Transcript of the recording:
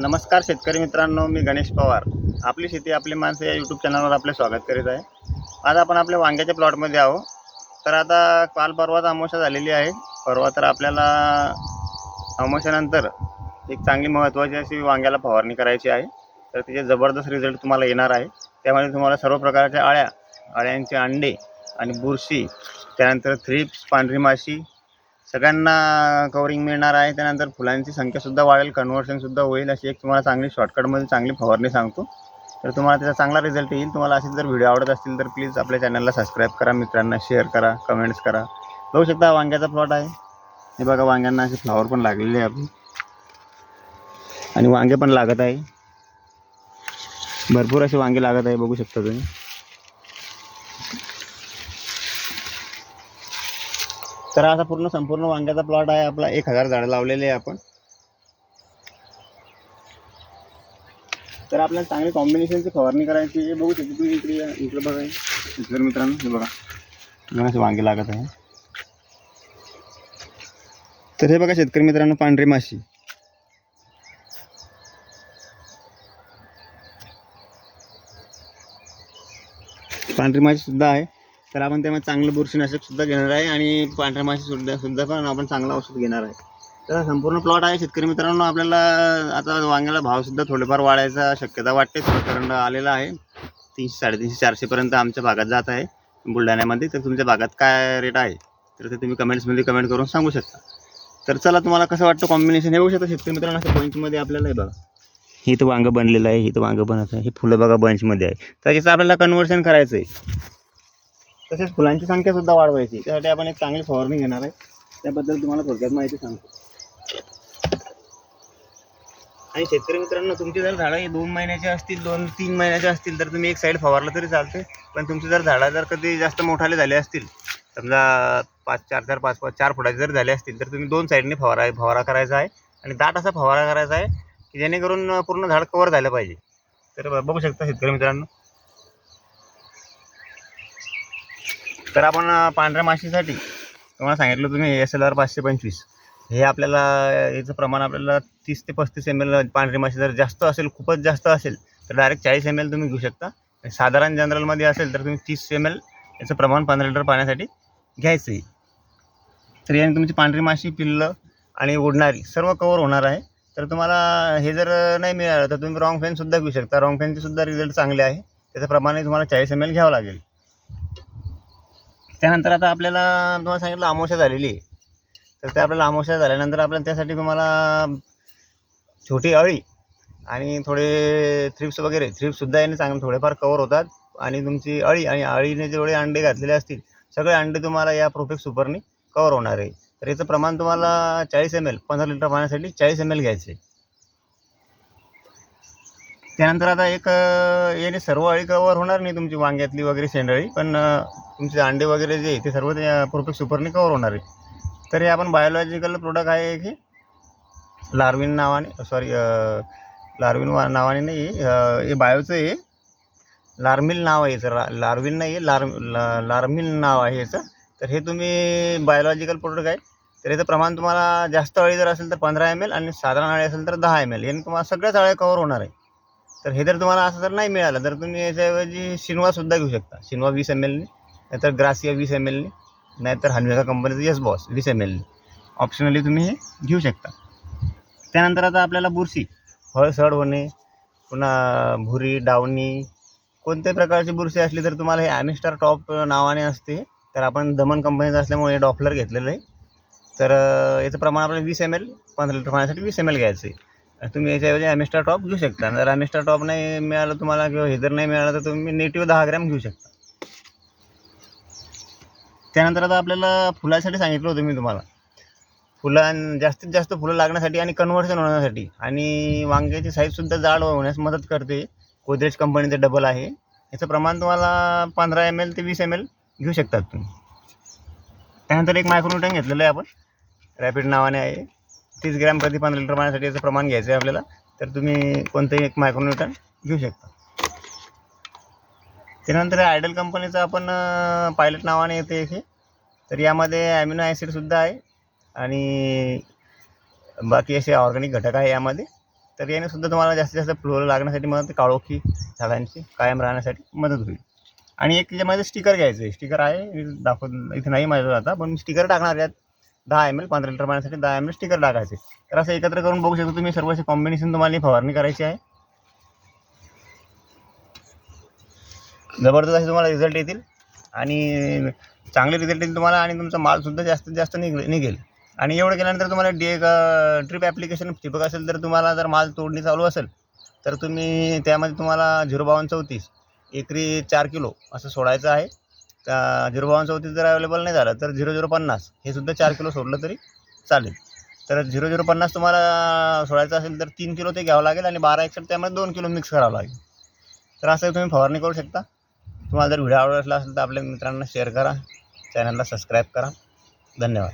नमस्कार शेतकरी मित्रांनो, मी गणेश पवार. आपली शेती आपली माणसं या यूट्यूब चॅनलवर आपले स्वागत करीत आहे. आज आपण आपल्या वांग्याच्या प्लॉटमध्ये आहोत. तर आता काल परवाच अमावस्या झालेली आहे. परवा तर आपल्याला अमावस्यानंतर एक चांगली महत्त्वाची अशी वांग्याला फवारणी करायची आहे. तर तिचे जबरदस्त रिझल्ट तुम्हाला येणार आहे. त्यामध्ये तुम्हाला सर्व प्रकारच्या अळ्यांचे अंडे आणि बुरशी, त्यानंतर थ्रिप्स, पांढरी माशी सगळ्यांना कवरिंग मिळणार आहे. त्यानंतर फुलांची संख्यासुद्धा वाढेल, कन्व्हर्शनसुद्धा होईल. अशी एक तुम्हाला चांगली शॉर्टकटमध्ये चांगली फवारणी सांगतो. तर तुम्हाला त्याचा चांगला रिझल्ट येईल. तुम्हाला असेच जर व्हिडिओ आवडत असतील तर प्लीज आपल्या चॅनलला सबस्क्राईब करा, मित्रांना शेअर करा, कमेंट्स करा. बघू शकता वांग्याचा प्लॉट आहे. हे बघा, वांग्यांना असे फ्लॉवर पण लागलेले आहे आपली आणि वांगे पण लागत आहे. भरपूर असे वांगे लागत आहे, बघू शकता तुम्ही. तर असा संपूर्ण वांग्याचा प्लॉट आहे आपला. 1000 झाडं लावलेले आहे आपण. तर आपल्याला चांगली कॉम्बिनेशनची फवारणी करायची आहे. बघू शकता तुम्ही, इकडे बघा शेतकरी मित्रांनो, हे बघा असे वांगे लागत आहे. तर हे बघा शेतकरी मित्रांनो, पांढरी माशी. पांढरी माशी सुद्धा आहे. तर आपण त्यामध्ये चांगलं बुरशीनाशक सुद्धा घेणार आहे आणि पांढऱ्या माशी सुद्धा पण आपण चांगलं औषध घेणार आहे. तर संपूर्ण प्लॉट आहे शेतकरी मित्रांनो. आपल्याला आता वांग्याला भावसुद्धा थोडेफार वाढायचा शक्यता वाटते. थोडं आलेला आहे. 300, 350, 400पर्यंत आमच्या भागात जात आहे बुलढाण्यामध्ये. तर तुमच्या भागात काय रेट आहे तर ते तुम्ही कमेंट्समध्ये कमेंट करून सांगू शकता. तर चला, तुम्हाला कसं वाटतं कॉम्बिनेशन हे बघू शकता शेतकरी मित्रांनो. असं बंचमध्ये आपल्याला हे बघा, ही तर वांगं बनलेलं आहे, ही तर वांगं बनत आहे. ही फुलं बघा बंचमध्ये आहे. तर याचं आपल्याला कन्व्हर्शन करायचं आहे. तसेच फुलांची संख्यासुद्धा वाढवायची. त्यासाठी आपण एक चांगली फवारणी घेणार आहे. त्याबद्दल तुम्हाला थोडक्यात माहिती सांगतो. आणि शेतकरी मित्रांनो, तुमची जर झाडं 2 महिन्याचे असतील, 2-3 महिन्याचे असतील तर तुम्ही एक साईड फवारलं तरी चालते. पण तुमची जर झाडं जर कधी जास्त मोठाले झाले असतील, समजा 4 फुटाचे जर झाले असतील, तर तुम्ही 2 साईडने फवारा करायचा आहे. आणि दाट असा फवारा करायचा आहे की जेणेकरून पूर्ण झाड कव्हर झालं पाहिजे. तर बघू शकता शेतकरी मित्रांनो. तर आपण पांढऱ्या माशीसाठी तुम्हाला सांगितलं, तुम्ही SLR 525 हे आपल्याला याचं प्रमाण आपल्याला 30 ते 35 ml. पांढरी माशी जर जास्त असेल, खूपच जास्त असेल तर डायरेक्ट 40 ml तुम्ही घेऊ शकता. साधारण जनरलमध्ये असेल तर तुम्ही 30 ml याचं प्रमाण 15 लिटर पाण्यासाठी घ्यायचं आहे. तर याने तुमची पांढरी माशी, पिल्लं आणि उडणारी सर्व कवर होणार आहे. तर तुम्हाला हे जर नाही मिळालं तर तुम्ही रॉंग फॅनसुद्धा घेऊ शकता. रॉंग फॅनचे सुद्धा रिझल्ट चांगले आहे. त्याच्या प्रमाणे तुम्हाला 40 ml घ्यावं लागेल. त्यानंतर आता आपल्याला तुम्हाला सांगितलं अमावस्या झालेली आहे. तर ते आपल्याला अमावस्या झाल्यानंतर आपल्याला त्यासाठी तुम्हाला छोटी अळी आणि थोडे थ्रिप्ससुद्धा याने चांगले थोडेफार कवर होतात. आणि तुमची अळीने जेवढे अंडे घातलेले असतील सगळे अंडे तुम्हाला या प्रोफेक्स सुपरनी कवर होणार आहे. तर याचं प्रमाण तुम्हाला 40 ml 15 लिटर पाण्यासाठी 40 ml घ्यायचे. त्यानंतर आता याने सर्व अळी कवर होणार नाही तुमची वांग्यातली वगैरे शेंडअळी, पण तुमचे अंडे वगैरे जे ते सर्व त्या प्रोफेक्स सुपरने कवर होणार आहे. तर हे आपण बायोलॉजिकल प्रोडक्ट आहे की लार्विन नावाने नाही, हे बायोचं आहे. लार्मिल नाव आहे याचं, लार्विन नाही आहे, लार्मिल नाव आहे याचं. तर हे तुम्ही बायोलॉजिकल प्रोडक्ट आहे. तर याचं प्रमाण तुम्हाला जास्त अळी जर असेल तर 15 ml आणि साधारण अळी असेल तर 10 ml. याने तुम्हाला सगळ्याच अळ्या कवर होणार आहे. तर हे जर तुम्हाला असं जर नाही मिळालं तर तुम्ही याच्याऐवजी शिनवासुद्धा घेऊ शकता. शिनवा 20 ml नाहीतर ग्रासिया 20 ml नाहीतर हनवेका कंपनीचं यस बॉस 20 ml ऑप्शनली तुम्ही हे घेऊ शकता. त्यानंतर आता आपल्याला बुरशी, फळ सड होणे, पुन्हा भुरी, डावणी, कोणत्याही प्रकारची बुरशी असली तर तुम्हाला हे ॲमिस्टार टॉप नावाने असते. तर आपण दमन कंपनीचं असल्यामुळे डॉपलर घेतलेलं आहे. तर याचं प्रमाण आपल्याला 20 ml 15 लिटर पाण्यासाठी 20 ml घ्यायचं आहे. तुम्ही याच्याऐवजी ॲमिस्टार टॉप घेऊ शकता. जर ॲमिस्टार टॉप नाही मिळालं तुम्हाला किंवा हे जर नाही मिळालं तर तुम्ही नेटिव्ह 10 ग्रॅम घेऊ शकता. त्यानंतर आता आपल्याला फुलासाठी सांगितलं होतं मी तुम्हाला. जास्तीत जास्त फुलं लागण्यासाठी आणि कन्व्हर्शन होण्यासाठी आणि वांग्याची साईजसुद्धा जाड होण्यास मदत करते. गोदरेज कंपनीचं डबल आहे. याचं प्रमाण तुम्हाला 15 ml ते 20 ml घेऊ शकतात तुम्ही. त्यानंतर एक मायक्रोन्यूटन घेतलेलं आहे आपण, रॅपिड नावाने आहे. 30 ग्रॅम प्रति 15 लिटर पाण्यासाठी याचं प्रमाण घ्यायचं आहे आपल्याला. तर तुम्ही कोणतंही एक मायक्रोन्यूटन घेऊ शकता. त्यानंतर आयडल कंपनीचं आपण पायलट नावाने येते हे. तर यामध्ये ॲमिनो ॲसिडसुद्धा आहे आणि बाकी असे ऑर्गॅनिक घटक आहे यामध्ये. तर याने सुद्धा तुम्हाला जास्तीत जास्त फुलं लागण्यासाठी मदत, काळोखी झाडांची कायम राहण्यासाठी मदत होईल. आणि एक त्याच्यामध्ये स्टिकर घ्यायचं आहे. स्टिकर आहे इथे नाही माझ्याजवळ आता, पण मी स्टिकर टाकणार यात 10 ml 15 लिटर पाण्यासाठी 10 ml स्टिकर टाकायचे. तर असं एकत्र करून बघू शकतो तुम्ही. सर्व कॉम्बिनेशन तुम्हाला फवारणी करायची आहे. जबरदस्त असे तुम्हाला रिझल्ट येतील आणि चांगले रिझल्ट येतील तुम्हाला, आणि तुमचा मालसुद्धा जास्तीत जास्त निघेल. आणि एवढं केल्यानंतर तुम्हाला ड्रिप ॲप्लिकेशन ठिबक असेल, तर तुम्हाला जर माल तोडणी चालू असेल तर तुम्ही त्यामध्ये तुम्हाला 05234 एकरी 4 किलो असं सोडायचं आहे. 05234 जर अवेलेबल नाही झालं तर 0050 हे सुद्धा 4 किलो सोडलं तरी चालेल. तर 0050 तुम्हाला सोडायचं असेल तर 3 किलो ते घ्यावं लागेल आणि 1261 त्यामध्ये 2 किलो मिक्स करावं लागेल. तर असं तुम्ही फवारणी करू शकता. तुम्हाला जर व्हिडिओ आवडला असेल तर आपल्या मित्रांना शेअर करा, चॅनलला सबस्क्राईब करा. धन्यवाद.